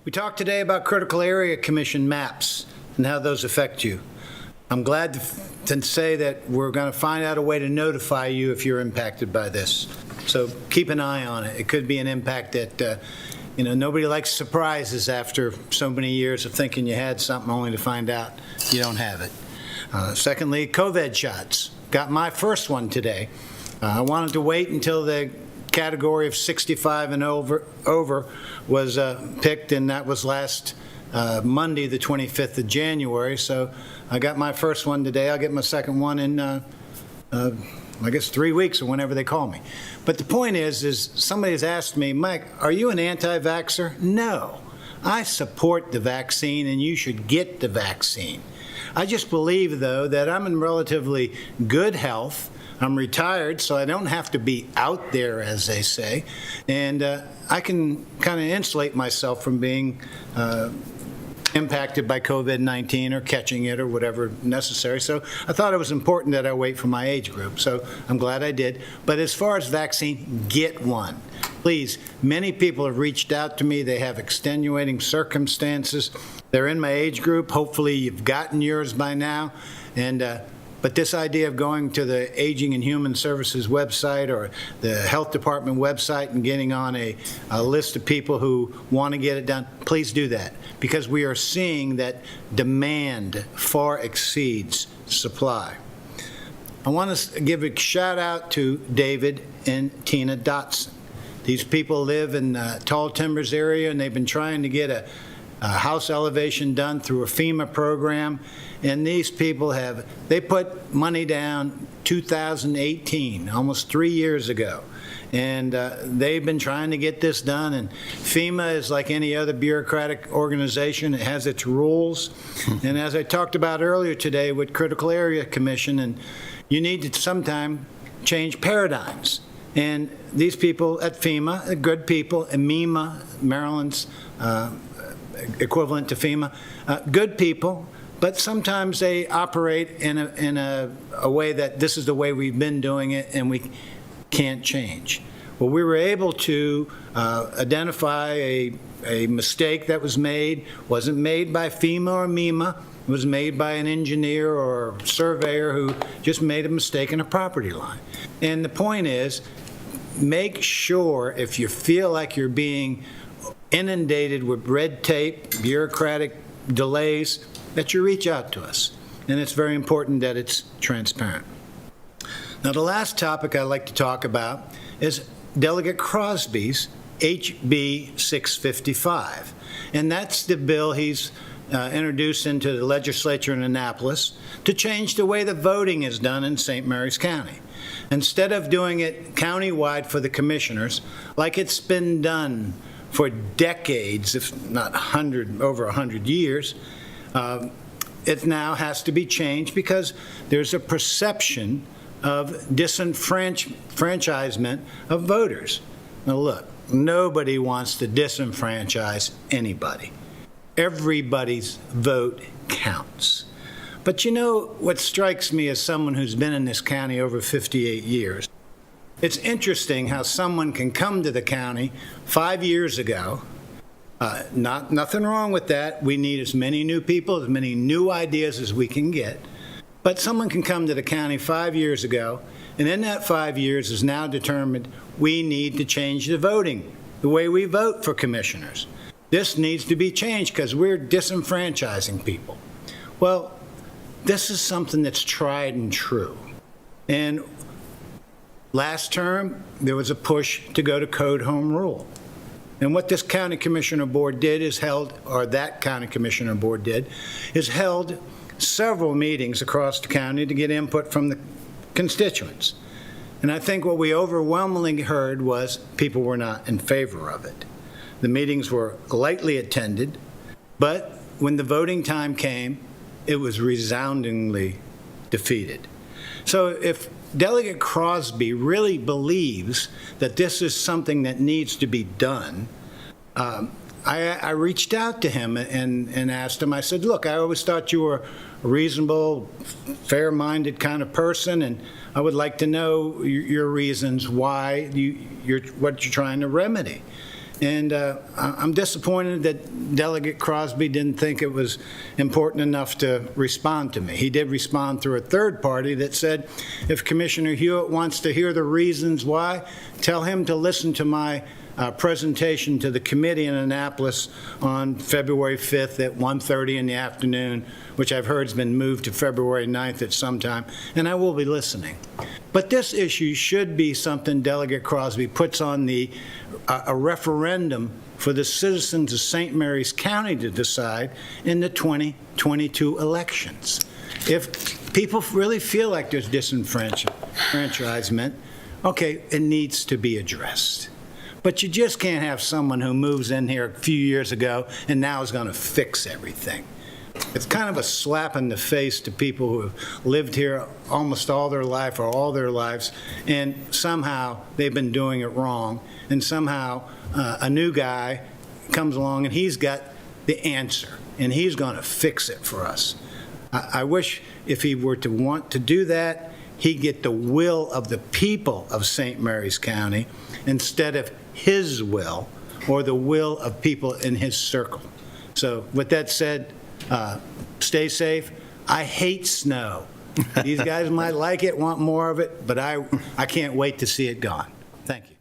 We talked today about critical area commission maps and how those affect you. I'm glad to say that we're going to find out a way to notify you if you're impacted by this. So keep an eye on it. It could be an impact that, nobody likes surprises after so many years of thinking you had something only to find out you don't have it. Secondly, COVID shots. Got my first one today. I wanted to wait until the category of 65 and over was picked, and that was last Monday, the 25th of January. So I got my first one today. I'll get my second one in, I guess, 3 weeks or whenever they call me. But the point is somebody has asked me, Mike, are you an anti-vaxxer? No. I support the vaccine, and you should get the vaccine. I just believe, though, that I'm in relatively good health. I'm retired, so I don't have to be out there, as they say, and I can kind of insulate myself from being impacted by COVID-19 or catching it or whatever necessary. So I thought it was important that I wait for my age group, so I'm glad I did. But as far as vaccine, get one. Please, many people have reached out to me. They have extenuating circumstances. They're in my age group. Hopefully you've gotten yours by now. But this idea of going to the Aging and Human Services website or the Health Department website and getting on a list of people who want to get it done, please do that, because we are seeing that demand far exceeds supply. I want to give a shout out to David and Tina Dotson. These people live in Tall Timbers area, and they've been trying to get a house elevation done through a FEMA program, and these people they put money down 2018, almost 3 years ago, and they've been trying to get this done. And FEMA is like any other bureaucratic organization. It has its rules, and as I talked about earlier today with Critical Area Commission, and you need to sometime change paradigms. And these people at FEMA are good people, and MEMA, Maryland's equivalent to FEMA, good people, but sometimes they operate in a way that this is the way we've been doing it and we can't change. Well, we were able to identify a mistake that was made. Wasn't made by FEMA or MEMA. It was made by an engineer or surveyor who just made a mistake in a property line. And the point is, make sure if you feel like you're being inundated with red tape, bureaucratic delays, that you reach out to us. And it's very important that it's transparent. Now, the last topic I'd like to talk about is Delegate Crosby's HB 655. And that's the bill he's introduced into the legislature in Annapolis to change the way the voting is done in St. Mary's County. Instead of doing it countywide for the commissioners, like it's been done for decades, if not over 100 years, it now has to be changed because there's a perception of disenfranchisement of voters. Now look, nobody wants to disenfranchise anybody. Everybody's vote counts. But you know what strikes me as someone who's been in this county over 58 years? It's interesting how someone can come to the county 5 years ago. Nothing wrong with that. We need as many new people, as many new ideas as we can get. But someone can come to the county 5 years ago, and in that 5 years is now determined we need to change the voting, the way we vote for commissioners. This needs to be changed because we're disenfranchising people. Well, this is something that's tried and true. And last term, there was a push to go to Code Home Rule. And what this county commissioner board did is held several meetings across the county to get input from the constituents. And I think what we overwhelmingly heard was people were not in favor of it. The meetings were lightly attended, but when the voting time came, it was resoundingly defeated. So if Delegate Crosby really believes that this is something that needs to be done, I reached out to him and asked him, I said, look, I always thought you were a reasonable, fair-minded kind of person, and I would like to know your reasons why what you're trying to remedy. And I'm disappointed that Delegate Crosby didn't think it was important enough to respond to me. He did respond through a third party that said, if Commissioner Hewitt wants to hear the reasons why, tell him to listen to my presentation to the committee in Annapolis on February 5th at 1:30 in the afternoon, which I've heard has been moved to February 9th at some time, and I will be listening. But this issue should be something Delegate Crosby puts on a referendum for the citizens of St. Mary's County to decide in the 2022 elections. If people really feel like there's disenfranchisement, okay, it needs to be addressed. But you just can't have someone who moves in here a few years ago and now is going to fix everything. It's kind of a slap in the face to people who have lived here almost all their life or all their lives, and somehow they've been doing it wrong, and somehow a new guy comes along and he's got the answer, and he's going to fix it for us. I wish if he were to want to do that, he'd get the will of the people of St. Mary's County instead of his will or the will of people in his circle. So with that said, stay safe. I hate snow. These guys might like it, want more of it, but I can't wait to see it gone. Thank you.